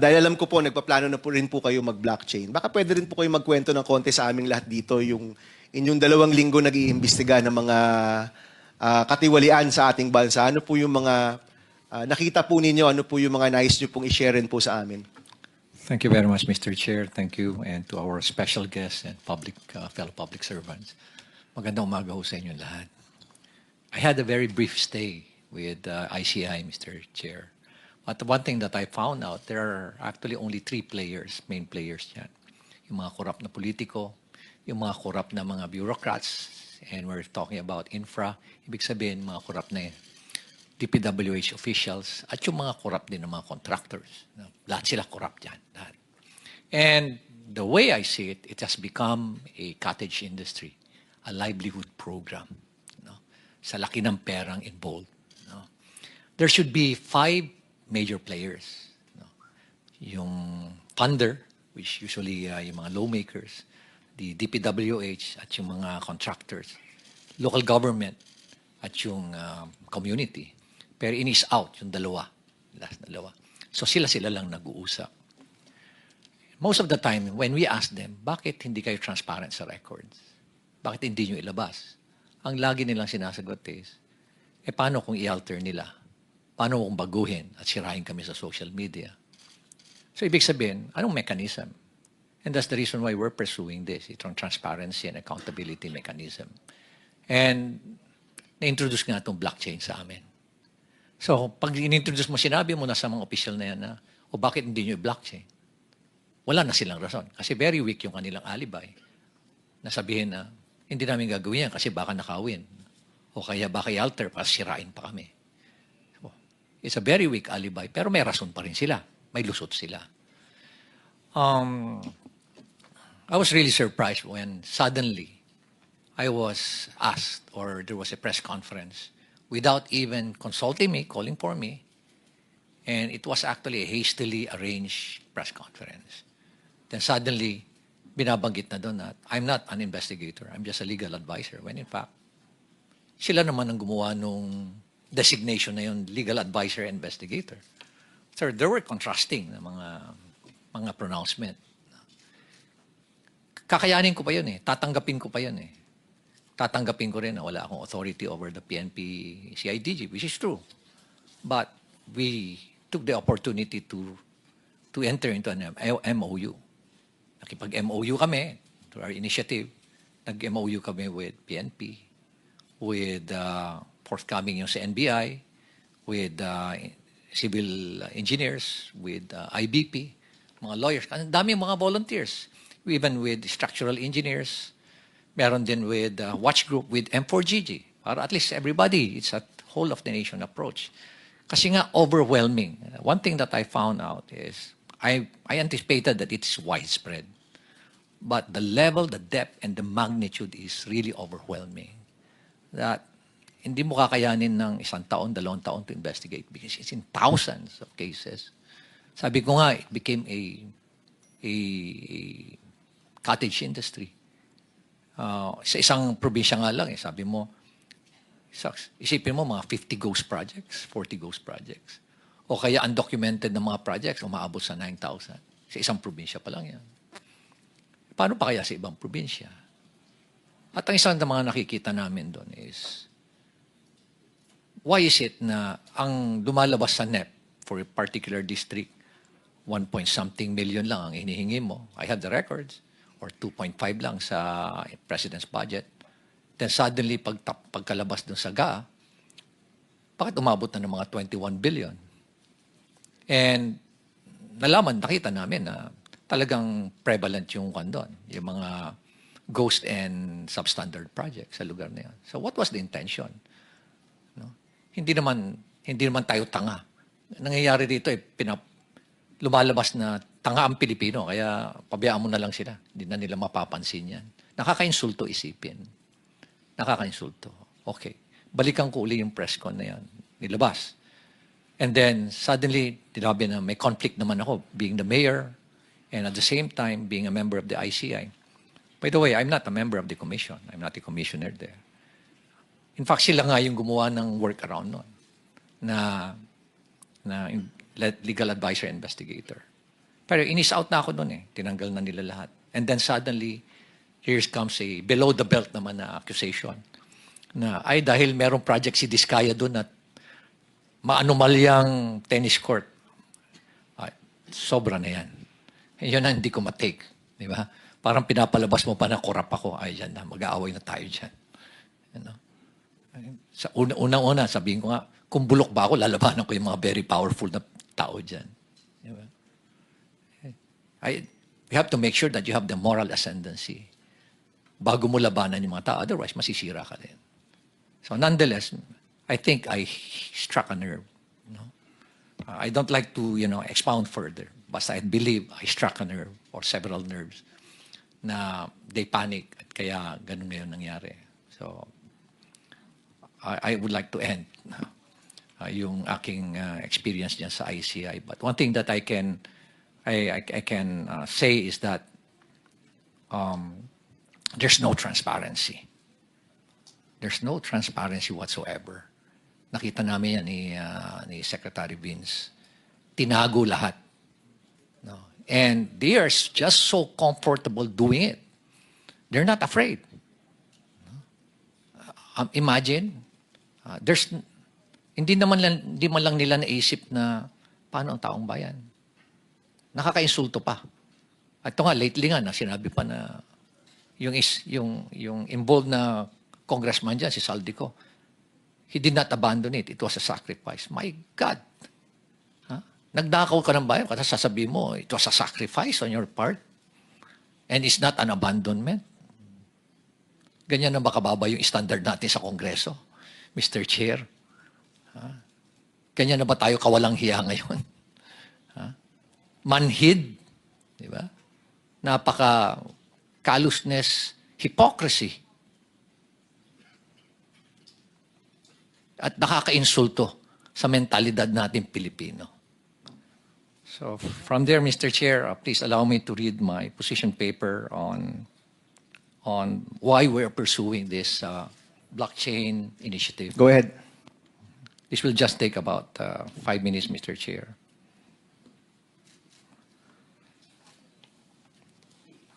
Dahil alam ko po, nagpaplano na po rin po kayo mag-blockchain. Baka pwede rin po kayo magkwento ng konti sa aming lahat dito yung inyong 2 linggo nag-iimbestiga ng mga katiwalian sa ating bansa. Ano po yung mga nakita po ninyo? Ano po yung mga nais nyo pong i-share rin po sa amin? Thank you very much, Mr. Chair. Thank you, and to our special guests and fellow public servants. Magandang umaga ho sa inyo lahat. I had a very brief stay with ICI, Mr. Chair. But one thing that I found out, there are actually only 3 players, main players yan. Yung mga korap na politiko, yung mga korap na mga bureaucrats, and we're talking about infra, ibig sabihin mga korap na DPWH officials, at yung mga korap din ng mga contractors. Lahat sila korap dyan. Lahat. And the way I see it, it has become a cottage industry, a livelihood program. Sa laki ng perang involved. There should be 5 major players. Yung funder, which usually yung mga lawmakers, the DPWH at yung mga contractors, local government at yung community. Pero in is out yung last dalawa. So sila lang nag-uusap. Most of the time, when we ask them, bakit hindi kayo transparent sa records? Bakit hindi nyo ilabas? Ang lagi nilang sinasagot is, paano kung i-alter nila? Paano kung baguhin at sirahin kami sa social media? So ibig sabihin, anong mechanism? And that's the reason why we're pursuing this, itong transparency and accountability mechanism. And na-introduce nga itong blockchain sa amin. So pag in-introduce mo, sinabi mo na sa mga official na yan na, o bakit hindi nyo blockchain? Wala na silang rason. Kasi very weak yung kanilang alibay. Nasabihin na, hindi namin gagawin yan kasi baka nakawin. O kaya baka i-alter para sirain pa kami. So, it's a very weak alibi, pero may rason pa rin sila. May lusot sila. I was really surprised when suddenly I was asked, or there was a press conference, without even consulting me, calling for me, and it was actually a hastily arranged press conference. Then suddenly, binabanggit na doon na, I'm not an investigator, I'm just a legal advisor. When in fact, sila naman ang gumawa nung designation na yun, legal advisor and investigator. So there were contrasting na mga pronouncement. Kakayanin ko pa yun tatanggapin ko pa yun Tatanggapin ko rin na wala akong authority over the PNP CIDG, which is true. But we took the opportunity to enter into an MOU. Nakipag-MOU kami, to our initiative, nag-MOU kami with PNP, with forthcoming yung sa NBI, with civil engineers, with IBP, mga lawyers. Ang dami mga volunteers. Even with structural engineers, meron din with watch group with M4GG. Para at least everybody, it's a whole of the nation approach. Kasi nga overwhelming. One thing that I found out is, I anticipated that it's widespread. But the level, the depth, and the magnitude is really overwhelming. That hindi mo kakayanin ng 1 taon, 2 taon to investigate because it's in thousands of cases. Sabi ko nga, it became a cottage industry. Sa isang probinsya nga lang, sabi mo, isipin mo mga 50 ghost projects, 40 ghost projects. O kaya undocumented na mga projects, umaabot sa 9,000. Sa isang probinsya pa lang yan. Paano pa kaya sa ibang probinsya? At ang isang mga nakikita namin doon is, why is it na ang lumalabas sa NEP for a particular district, 1-point-something million lang ang hinihingi mo. I have the records. Or 2.5 lang sa President's budget. Then suddenly, pagkalabas dun sa GA, bakit umabot na ng mga 21 billion? And nakita namin na talagang prevalent yung kandon, yung mga ghost and substandard projects sa lugar na yan. So what was the intention? No? Hindi naman tayo tanga. Nangyayari dito, lumalabas na tanga ang Pilipino, kaya pabayaan mo na lang sila. Hindi na nila mapapansin yan. Nakakainsulto isipin. Nakakainsulto. Okay. Balikan ko uli yung press con na yan. Nilabas. And then, suddenly, tinabi na may conflict naman ako being the mayor and at the same time being a member of the ICI. By the way, I'm not a member of the commission. I'm not a commissioner there. In fact, sila nga yung gumawa ng workaround noon. Na legal advisor investigator. Pero inis out na ako doon eh. Tinanggal na nila lahat. And then suddenly, here comes a below the belt naman na accusation na ay dahil merong project si Diskaya doon at maanumalyang tennis court. Ay, sobra na yan. Yun na hindi ko matake. Di ba? Parang pinapalabas mo pa na korap ako. Ay, yan na. Mag-aaway na tayo dyan. You know? Sa unang-una, sabihin ko nga, kung bulok ba ako, lalabanan ko yung mga very powerful na tao dyan. Di ba? You have to make sure that you have the moral ascendancy bago mo labanan yung mga tao. Otherwise, masisira ka din. So nonetheless, I think I struck a nerve. You know? I don't like to, expound further. But I believe I struck a nerve or several nerves na they panic at kaya ganun ngayon nangyari. So I would like to end yung aking experience dyan sa ICI. But one thing that I can say is that there's no transparency. There's no transparency whatsoever. Nakita namin yan ni Secretary Vince. Tinago lahat. No? And they are just so comfortable doing it. They're not afraid. Imagine, hindi man lang nila naisip na paano ang taong bayan. Nakakainsulto pa. At ito nga, lately nga, sinabi pa na yung involved na congressman dyan, si Saldico, he did not abandon it. It was a sacrifice. My God! Nagdakaw ka ng bayan, kasi sasabihin mo, it was a sacrifice on your part. And it's not an abandonment. Ganyan na makababa yung standard natin sa Kongreso, Mr. Chair. Ganyan na ba tayo kawalang hiya ngayon? Manhid, di ba? Napaka callousness, hypocrisy. At nakakainsulto sa mentalidad natin Pilipino. So from there, Mr. Chair, please allow me to read my position paper on why we're pursuing this blockchain initiative. Go ahead. This will just take about 5 minutes, Mr. Chair.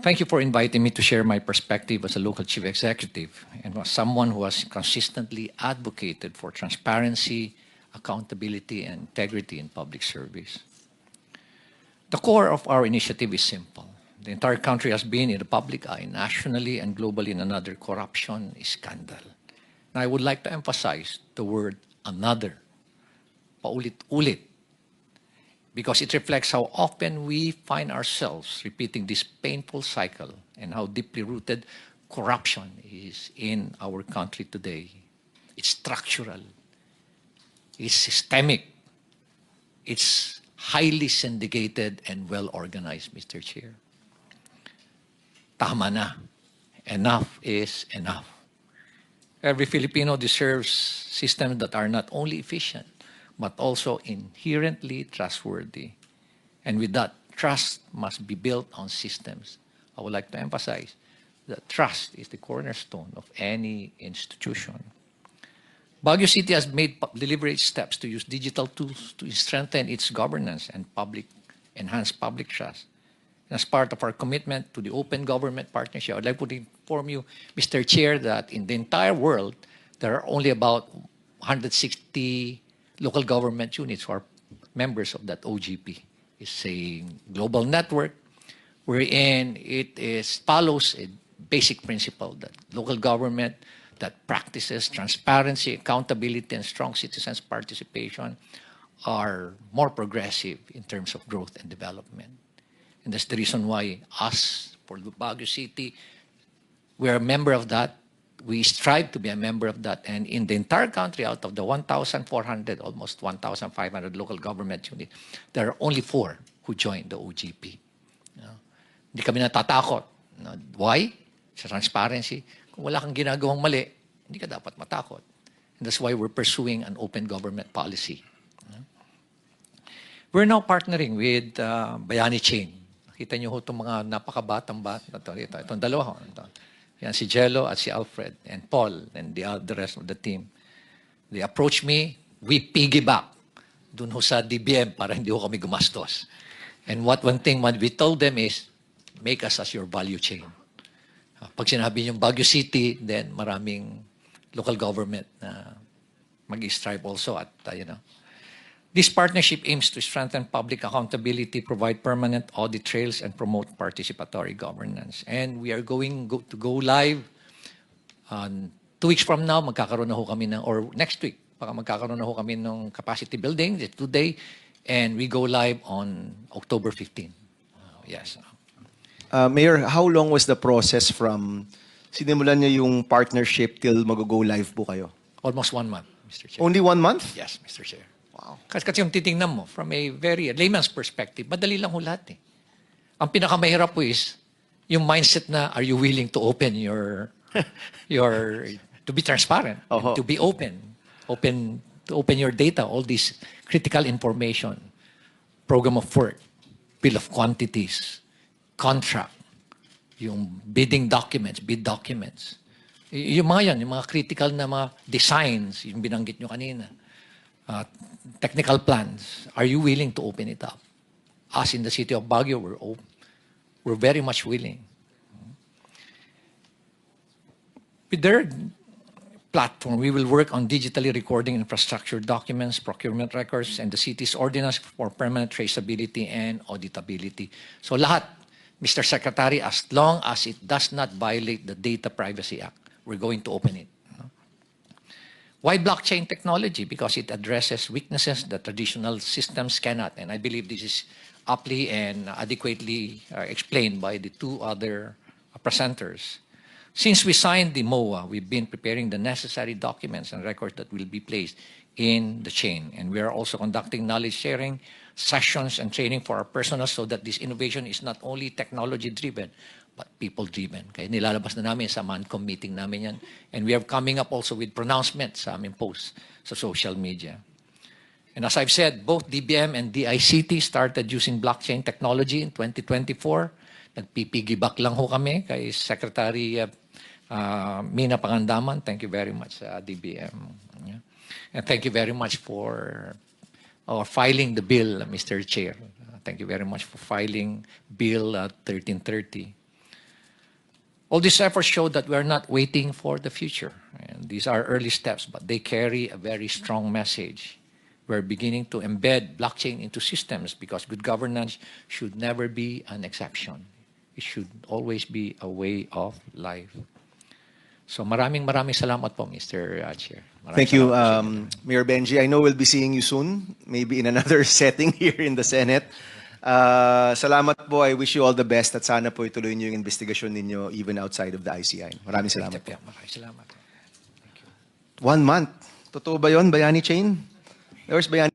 Thank you for inviting me to share my perspective as a local chief executive and as someone who has consistently advocated for transparency, accountability, and integrity in public service. The core of our initiative is simple. The entire country has been in the public eye, nationally and globally, in another corruption scandal. And I would like to emphasize the word another, paulit-ulit, because it reflects how often we find ourselves repeating this painful cycle and how deeply rooted corruption is in our country today. It's structural, it's systemic, it's highly syndicated and well-organized, Mr. Chair. Tama na. Enough is enough. Every Filipino deserves systems that are not only efficient, but also inherently trustworthy. And with that, trust must be built on systems. I would like to emphasize that trust is the cornerstone of any institution. Baguio City has made deliberate steps to use digital tools to strengthen its governance and enhance public trust. And as part of our commitment to the open government partnership, I would like to inform you, Mr. Chair, that in the entire world, there are only about 160 local government units who are members of that OGP. It's a global network wherein it follows a basic principle that local government that practices transparency, accountability, and strong citizens' participation are more progressive in terms of growth and development. And that's the reason why us, for Baguio City, we are a member of that. We strive to be a member of that. And in the entire country, out of the 1,400, almost 1,500 local government units, there are only 4 who joined the OGP. Hindi kami natatakot. Why? Sa transparency. Kung wala kang ginagawang mali, hindi ka dapat matakot. And that's why we're pursuing an open government policy. We're now partnering with Bayani Chain. Nakita niyo ho itong mga napakabatang itong dalawa. Yan, si Jello at si Alfred and Paul and the rest of the team. They approached me. We piggyback dun ho sa DBM para hindi ho kami gumastos. And one thing what we told them is, make us as your value chain. Pag sinabi yung Baguio City, then maraming local government na mag-strive also at, This partnership aims to strengthen public accountability, provide permanent audit trails, and promote participatory governance. And we are to go live 2 weeks from now, magkakaroon na ho kami or next week, magkakaroon na ho kami ng capacity building, today, and we go live on October 15. Yes. Mayor, how long was the process from sinimulan niyo yung partnership till mag-go live po kayo? Almost 1 month, Mr. Chair. Only 1 month? Yes, Mr. Chair. Wow. Kasi yung titingnan mo, from a very layman's perspective, madali lang ho lahat eh. Ang pinakamahirap po is, yung mindset na, are you willing to open to be transparent, and to be to open your data, all this critical information, program of work, bill of quantities, contract, yung bidding documents, bid documents. Yung mga yan, yung mga critical na mga designs, yung binanggit nyo kanina, technical plans, are you willing to open it up? Us in the city of Baguio, we're very much willing. With their platform, we will work on digitally recording infrastructure documents, procurement records, and the city's ordinance for permanent traceability and auditability. So lahat, Mr. Secretary, as long as it does not violate the Data Privacy Act, we're going to open it. Why blockchain technology? Because it addresses weaknesses that traditional systems cannot. And I believe this is aptly and adequately explained by the 2 other presenters. Since we signed the MOA, we've been preparing the necessary documents and records that will be placed in the chain. And we are also conducting knowledge sharing sessions and training for our personnel so that this innovation is not only technology-driven, but people-driven. Kaya nilalabas na namin sa MANCOM meeting namin yan. And we are coming up also with pronouncements sa aming posts sa social media. And as I've said, both DBM and DICT started using blockchain technology in 2024. Nagpipigibak lang ho kami kay Secretary Mina Pangandaman. Thank you very much, DBM. Yeah. And thank you very much for filing the bill, Mr. Chair. Thank you very much for filing Bill 1330. All these efforts show that we are not waiting for the future. And these are early steps, but they carry a very strong message. We're beginning to embed blockchain into systems because good governance should never be an exception. It should always be a way of life. So maraming salamat po, Mr. Chair. Thank you, Mayor Benji. I know we'll be seeing you soon, maybe in another setting here in the Senate. Salamat po. I wish you all the best at sana po ituloy niyo yung investigasyon ninyo even outside of the ICI. Maraming salamat po. Maraming salamat. 1 month. Totoo ba yun, Bayani Chain? Where's Bayani?